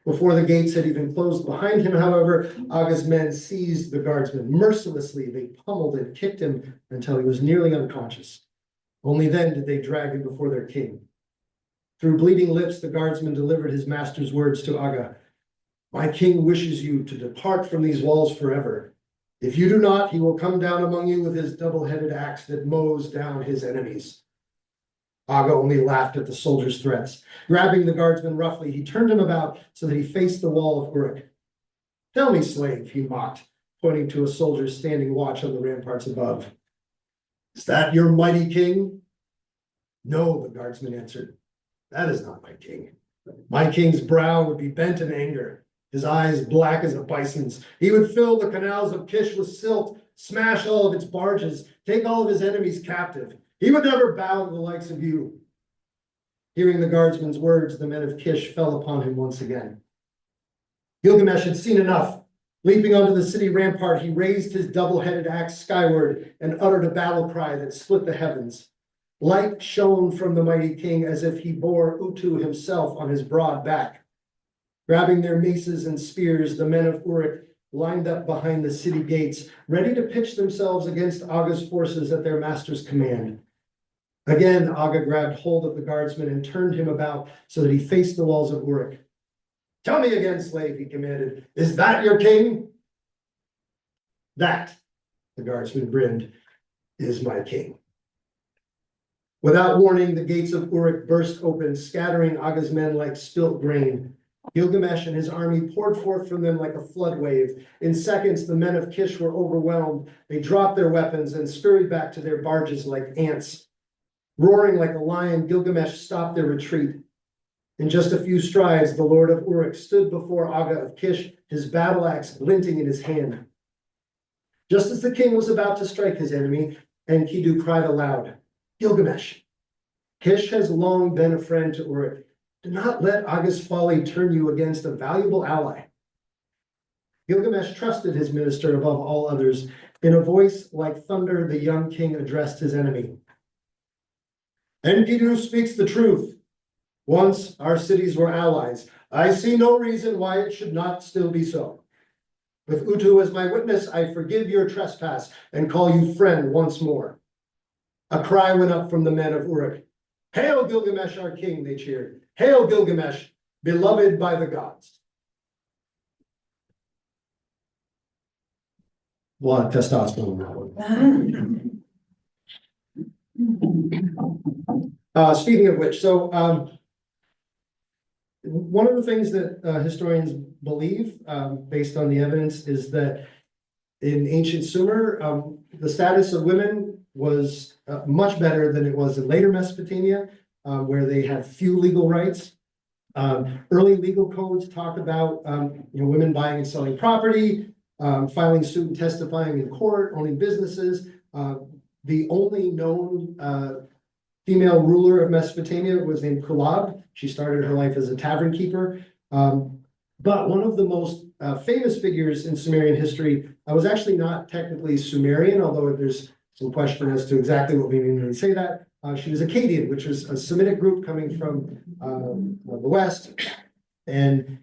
Before the gates had even closed behind him, however, Aga's men seized the guardsman. Mercilessly, they pummeled and kicked him until he was nearly unconscious. Only then did they drag him before their king. Through bleeding lips, the guardsman delivered his master's words to Aga. My king wishes you to depart from these walls forever. If you do not, he will come down among you with his double-headed axe that mows down his enemies. Aga only laughed at the soldier's threats. Grabbing the guardsman roughly, he turned him about so that he faced the wall of Uruk. Tell me, slave, he mocked, pointing to a soldier standing watch on the ramparts above. Is that your mighty king? No, the guardsman answered. That is not my king. My king's brow would be bent in anger, his eyes black as a bison's. He would fill the canals of Kish with silt, smash all of its barges, take all of his enemies captive. He would never bow to the likes of you. Hearing the guardsman's words, the men of Kish fell upon him once again. Gilgamesh had seen enough. Leaping onto the city rampart, he raised his double-headed axe skyward and uttered a battle cry that split the heavens. Light shone from the mighty king as if he bore Utu himself on his broad back. Grabbing their maces and spears, the men of Uruk lined up behind the city gates, ready to pitch themselves against Aga's forces at their master's command. Again, Aga grabbed hold of the guardsman and turned him about so that he faced the walls of Uruk. Tell me again, slave, he commanded, is that your king? That, the guardsman grinned, is my king. Without warning, the gates of Uruk burst open, scattering Aga's men like spilt grain. Gilgamesh and his army poured forth from them like a flood wave. In seconds, the men of Kish were overwhelmed. They dropped their weapons and scurried back to their barges like ants. Roaring like a lion, Gilgamesh stopped their retreat. In just a few strides, the lord of Uruk stood before Aga of Kish, his battle axe glinting in his hand. Just as the king was about to strike his enemy, Enkidu cried aloud, Gilgamesh, Kish has long been a friend to Uruk. Do not let Aga's folly turn you against a valuable ally. Gilgamesh trusted his minister above all others. In a voice like thunder, the young king addressed his enemy. Enkidu speaks the truth. Once our cities were allies. I see no reason why it should not still be so. With Utu as my witness, I forgive your trespass and call you friend once more. A cry went up from the men of Uruk. Hail Gilgamesh, our king, they cheered. Hail Gilgamesh, beloved by the gods. A lot of testosterone in that one. Speaking of which, so one of the things that historians believe, based on the evidence, is that in ancient Sumer, the status of women was much better than it was in later Mesopotamia, where they had few legal rights. Early legal codes talk about women buying and selling property, filing suit and testifying in court, owning businesses. The only known female ruler of Mesopotamia was named Kulab. She started her life as a tavern keeper. But one of the most famous figures in Sumerian history was actually not technically Sumerian, although there's some question as to exactly what we mean when we say that. She was Akkadian, which was a Semitic group coming from the West. And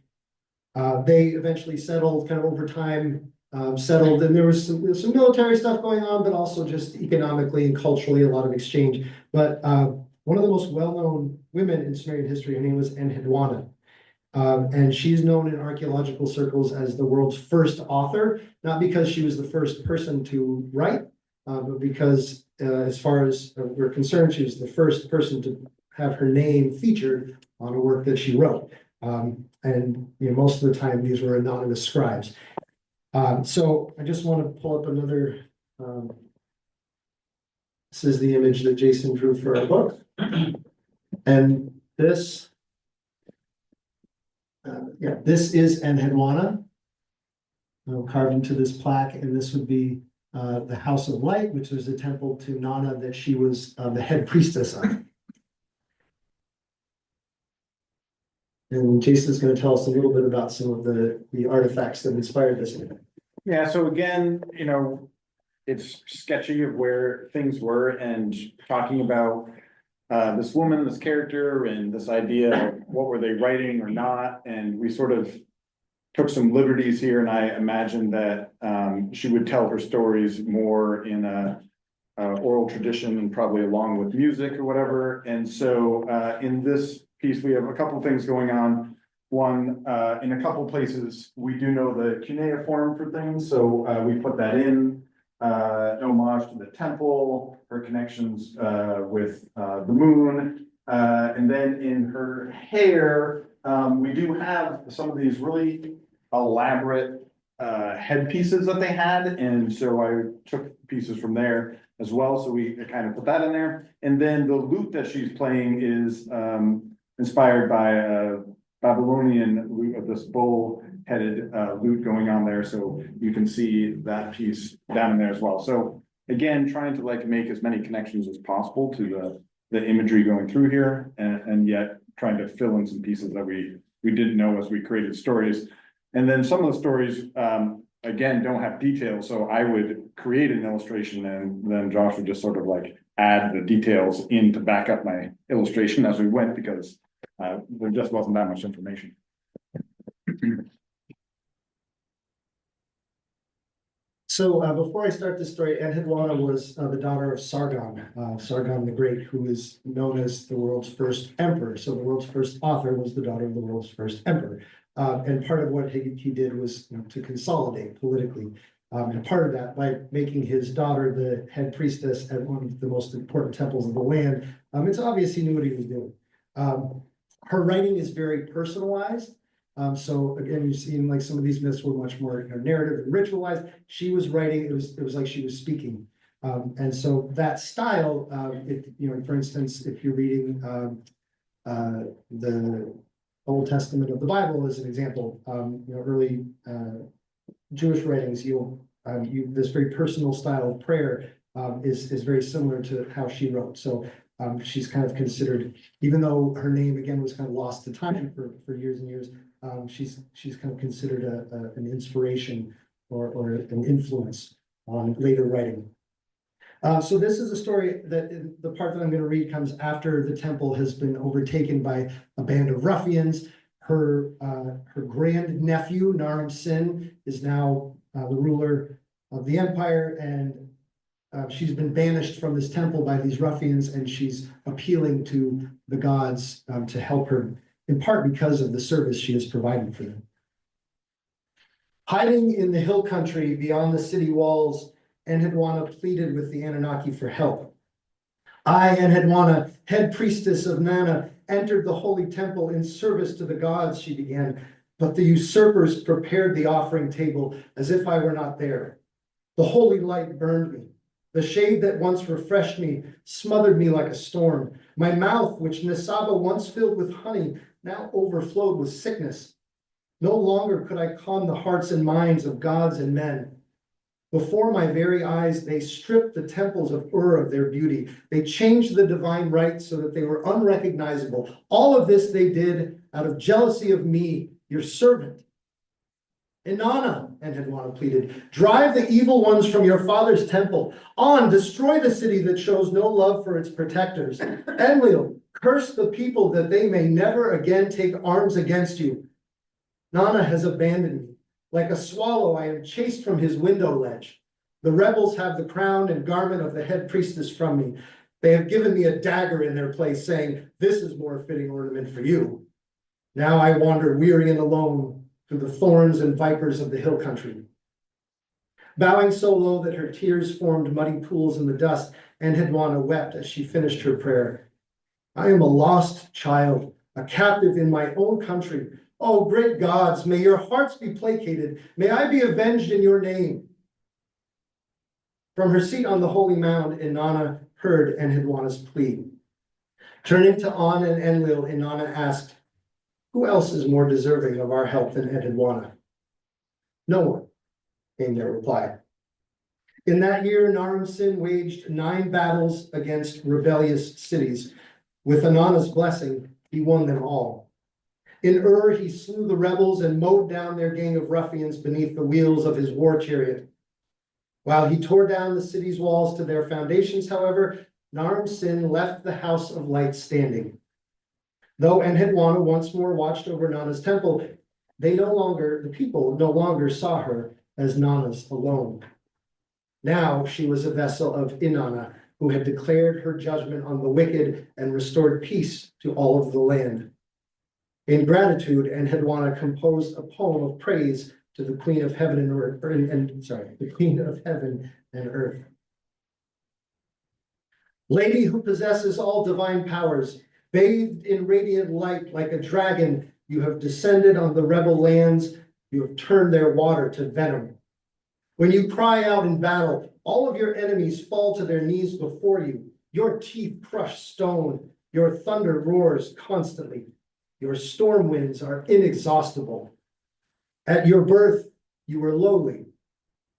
they eventually settled kind of over time, settled, and there was some military stuff going on, but also just economically and culturally, a lot of exchange. But one of the most well-known women in Sumerian history, her name was Enheduanna. And she's known in archaeological circles as the world's first author, not because she was the first person to write, but because as far as we're concerned, she was the first person to have her name featured on a work that she wrote. And most of the time, these were anonymous scribes. So I just want to pull up another. This is the image that Jason drew for our book. And this, this is Enheduanna, carved into this plaque, and this would be the House of Light, which was a temple to Nana that she was the head priestess of. And Jason's going to tell us a little bit about some of the artifacts that inspired this. Yeah, so again, it's sketchy of where things were and talking about this woman, this character, and this idea of what were they writing or not. And we sort of took some liberties here, and I imagined that she would tell her stories more in a oral tradition and probably along with music or whatever. And so in this piece, we have a couple of things going on. one, in a couple places, we do know the cuneiform for things, so, we put that in. Homage to the temple, her connections, with, the moon. And then in her hair, we do have some of these really elaborate, headpieces that they had, and so I took pieces from there as well, so we kind of put that in there. And then the lute that she's playing is, inspired by a Babylonian lute of this bull-headed lute going on there, so you can see that piece down in there as well. So again, trying to like make as many connections as possible to the imagery going through here, and yet trying to fill in some pieces that we didn't know as we created stories. And then some of the stories, again, don't have details, so I would create an illustration and then Josh would just sort of like add the details in to back up my illustration as we went, because there just wasn't that much information. So before I start this story, Enheduanna was the daughter of Sargon, Sargon the Great, who is known as the world's first emperor. So the world's first author was the daughter of the world's first emperor. And part of what he did was to consolidate politically. And part of that by making his daughter the head priestess at one of the most important temples of the land. It's obvious he knew what he was doing. Her writing is very personalized. So again, you've seen like some of these myths were much more narrative and ritualized. She was writing, it was like she was speaking. And so that style, for instance, if you're reading the Old Testament of the Bible as an example, early Jewish writings, this very personal style of prayer is very similar to how she wrote. So she's kind of considered, even though her name again was kind of lost to time for years and years, she's kind of considered an inspiration or an influence on later writing. So this is a story that the part that I'm going to read comes after the temple has been overtaken by a band of ruffians. Her grand nephew, Naram Sin, is now the ruler of the empire, and she's been banished from this temple by these ruffians, and she's appealing to the gods to help her, in part because of the service she has provided for them. Hiding in the hill country beyond the city walls, Enheduanna pleaded with the Anunnaki for help. I, Enheduanna, head priestess of Nana, entered the holy temple in service to the gods, she began, but the usurpers prepared the offering table as if I were not there. The holy light burned me. The shade that once refreshed me smothered me like a storm. My mouth, which Nisaba once filled with honey, now overflowed with sickness. No longer could I calm the hearts and minds of gods and men. Before my very eyes, they stripped the temples of Ur of their beauty. They changed the divine rites so that they were unrecognizable. All of this they did out of jealousy of me, your servant. Inanna, Enheduanna pleaded, drive the evil ones from your father's temple. On, destroy the city that shows no love for its protectors. Enlil, curse the people that they may never again take arms against you. Nana has abandoned me. Like a swallow, I am chased from his window ledge. The rebels have the crown and garment of the head priestess from me. They have given me a dagger in their place, saying, this is more fitting ornament for you. Now I wander weary and alone through the thorns and vipers of the hill country. Bowing so low that her tears formed muddy pools in the dust, Enheduanna wept as she finished her prayer. I am a lost child, a captive in my own country. Oh, great gods, may your hearts be placated. May I be avenged in your name. From her seat on the holy mound, Inanna heard Enheduanna's plea. Turning to On and Enlil, Inanna asked, who else is more deserving of our help than Enheduanna? No one, came their reply. In that year, Naram Sin waged 9 battles against rebellious cities. With Inanna's blessing, he won them all. In Ur, he slew the rebels and mowed down their gang of ruffians beneath the wheels of his war chariot. While he tore down the city's walls to their foundations, however, Naram Sin left the house of light standing. Though Enheduanna once more watched over Nana's temple, the people no longer saw her as Nana's alone. Now she was a vessel of Inanna, who had declared her judgment on the wicked and restored peace to all of the land. in gratitude and had wanted to compose a poem of praise to the Queen of Heaven and Earth, the Queen of Heaven and Earth. Lady who possesses all divine powers, bathed in radiant light like a dragon, you have descended on the rebel lands, you have turned their water to venom. When you cry out in battle, all of your enemies fall to their knees before you. Your teeth crush stone, your thunder roars constantly. Your storm winds are inexhaustible. At your birth, you were lowly.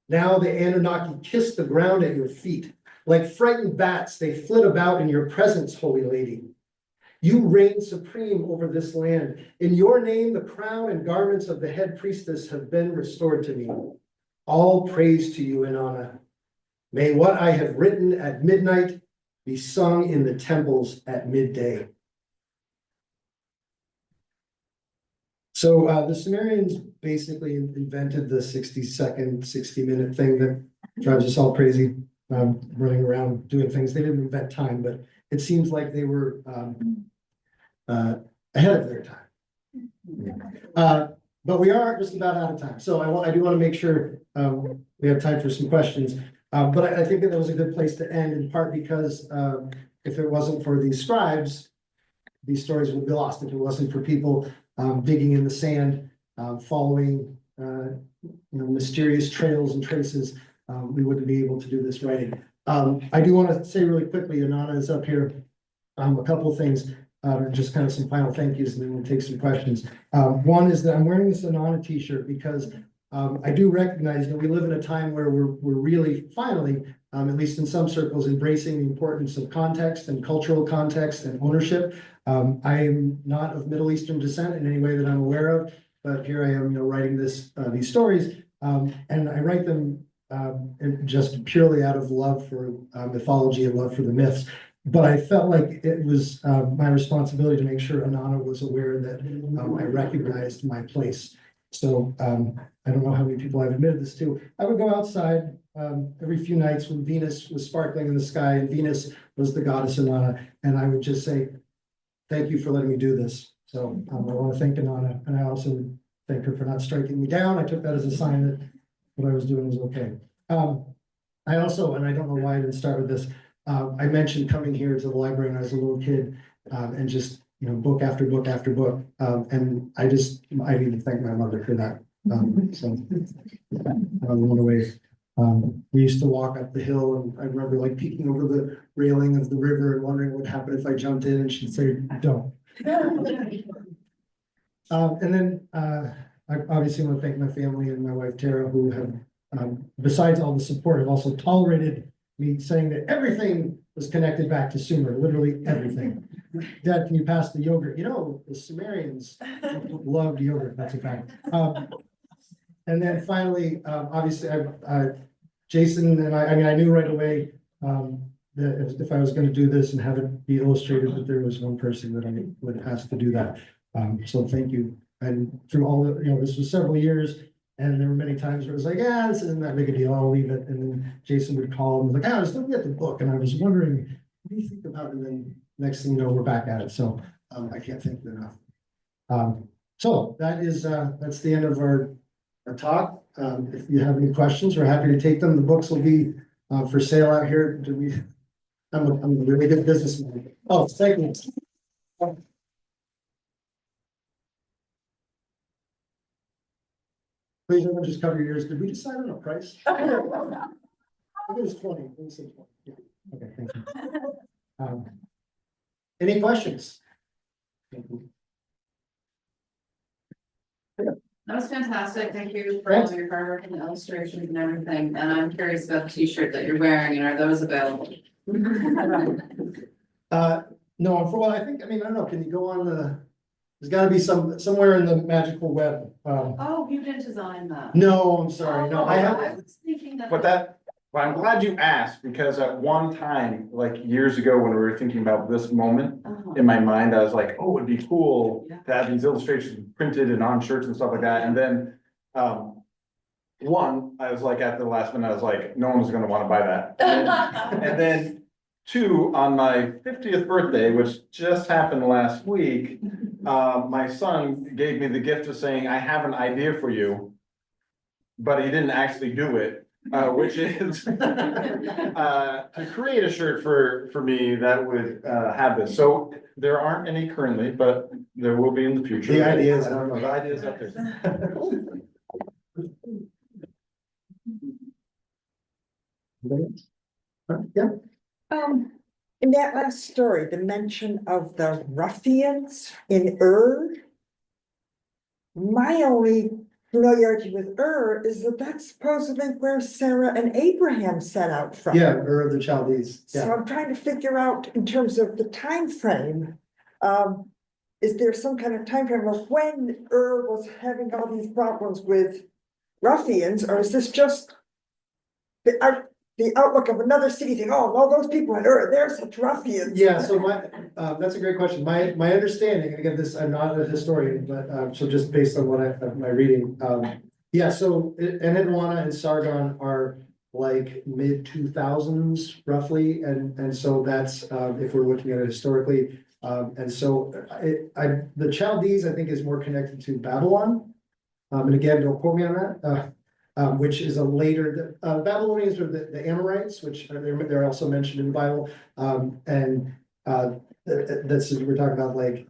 Now the Anunnaki kiss the ground at your feet. Like frightened bats, they flit about in your presence, Holy Lady. You reign supreme over this land. In your name, the crown and garments of the head priestess have been restored to me. All praise to you, Inanna. May what I have written at midnight be sung in the temples at midday. So the Sumerians basically invented the 60-second, 60-minute thing that drives us all crazy, running around doing things. They didn't invent time, but it seems like they were ahead of their time. But we are just about out of time. So I do want to make sure we have time for some questions. But I think that was a good place to end, in part because if it wasn't for these scribes, these stories would be lost. If it wasn't for people digging in the sand, following mysterious trails and traces, we wouldn't be able to do this writing. I do want to say really quickly, Inanna is up here, a couple of things, just kind of some final thank yous, and then we'll take some questions. One is that I'm wearing this Inanna t-shirt because I do recognize that we live in a time where we're really finally, at least in some circles, embracing the importance of context and cultural context and ownership. I am not of Middle Eastern descent in any way that I'm aware of, but here I am, writing these stories, and I write them just purely out of love for mythology and love for the myths. But I felt like it was my responsibility to make sure Inanna was aware that I recognized my place. So I don't know how many people I've admitted this to. I would go outside every few nights when Venus was sparkling in the sky, and Venus was the goddess Inanna, and I would just say, thank you for letting me do this. So I want to thank Inanna, and I also thank her for not striking me down. I took that as a sign that what I was doing was okay. I also, and I don't know why I didn't start with this, I mentioned coming here to the library when I was a little kid, and just book after book after book, and I need to thank my mother for that. So one of the ways. We used to walk up the hill, and I remember like peeking over the railing of the river and wondering what would happen if I jumped in, and she'd say, "Don't." And then I obviously want to thank my family and my wife Tara, who have, besides all the support, have also tolerated me saying that everything was connected back to Sumer, literally everything. Dad, can you pass the yogurt? The Sumerians loved yogurt. That's a fact. And then finally, obviously, Jason and I knew right away that if I was going to do this and have it be illustrated, that there was one person that I would ask to do that. So thank you. And through all the, this was several years, and there were many times where it was like, this isn't that big a deal, I'll leave it. And then Jason would call and was like, I was looking at the book, and I was wondering, what do you think about it? And then next thing you know, we're back at it. So I can't thank you enough. So that's the end of our talk. If you have any questions, we're happy to take them. The books will be for sale out here. I'm a really good businessman. Oh, thank you. Please everyone just cover your ears. Did we decide on a price? I think it was 20. We said 20. Yeah. Okay, thank you. Any questions? Thank you. That was fantastic. Thank you for all your hard work and illustrations and everything. And I'm curious about the t-shirt that you're wearing, and are those available? No, for what I think, I don't know. Can you go on there's got to be somewhere in the magical web. Oh, you didn't design that. No, I'm sorry. No, I I was thinking that. Well, I'm glad you asked, because at one time, like years ago, when we were thinking about this moment, in my mind, I was like, oh, it'd be cool to have these illustrations printed and on shirts and stuff like that. And then, I was like, at the last minute, I was like, no one's gonna want to buy that. And then two, on my 50th birthday, which just happened last week, my son gave me the gift of saying, I have an idea for you. But he didn't actually do it, which is to create a shirt for me that would have this. So there aren't any currently, but there will be in the future. The idea is- The idea is up there. Yeah, In that last story, the mention of the ruffians in my only familiarity with is that that's supposedly where Sarah and Abraham set out from. yeah, of the Chaldees, So yeah. I'm trying to figure out in terms of the time frame. Is there some kind of time frame of when was having all these problems with ruffians, or is this just the outlook of another city thing? Oh, no, those people in they're such ruffians. Yeah, so that's a great question. My understanding, again, I'm not a historian, but, so just based on my reading, yeah, so Enheduanna and Sargon are like mid-2000s roughly, and so that's, if we're looking at it historically, and so the Chaldees, I think, is more connected to Babylon. And again, don't quote me on that, which is a later, Babylonians are the Amorites, which they're also mentioned in the Bible. And that's, we're talking about like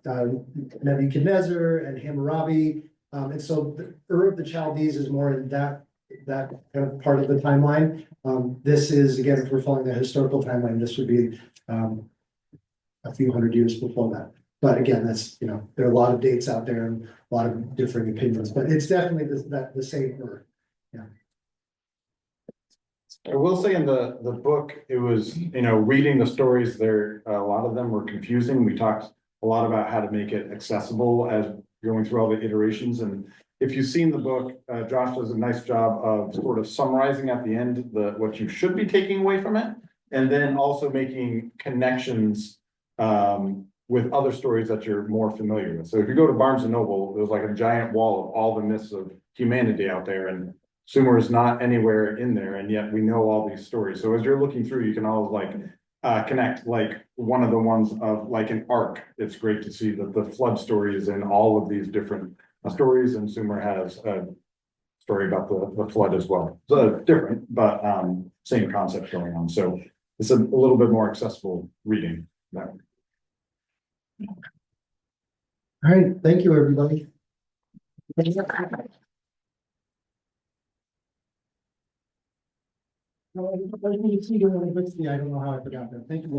Nebuchadnezzar and Hammurabi. And so the of the Chaldees is more in that kind of part of the timeline. This is, again, if we're following the historical timeline, this would be a few hundred years before that. But again, that's, there are a lot of dates out there and a lot of differing opinions, but it's definitely the same word. I will say in the book, it was, reading the stories there, a lot of them were confusing. We talked a lot about how to make it accessible as going through all the iterations. And if you've seen the book, Josh does a nice job of sort of summarizing at the end what you should be taking away from it. And then also making connections with other stories that you're more familiar with. So if you go to Barnes and Noble, there's like a giant wall of all the myths of humanity out there, and Sumer is not anywhere in there, and yet we know all these stories. So as you're looking through, you can always connect like one of the ones of like an ark. It's great to see that the flood story is in all of these different stories, and Sumer has a story about the flood as well. So different, but same concept going on. So it's a little bit more accessible reading. That. All right, thank you, everybody. I don't know how I forgot that. Thank you.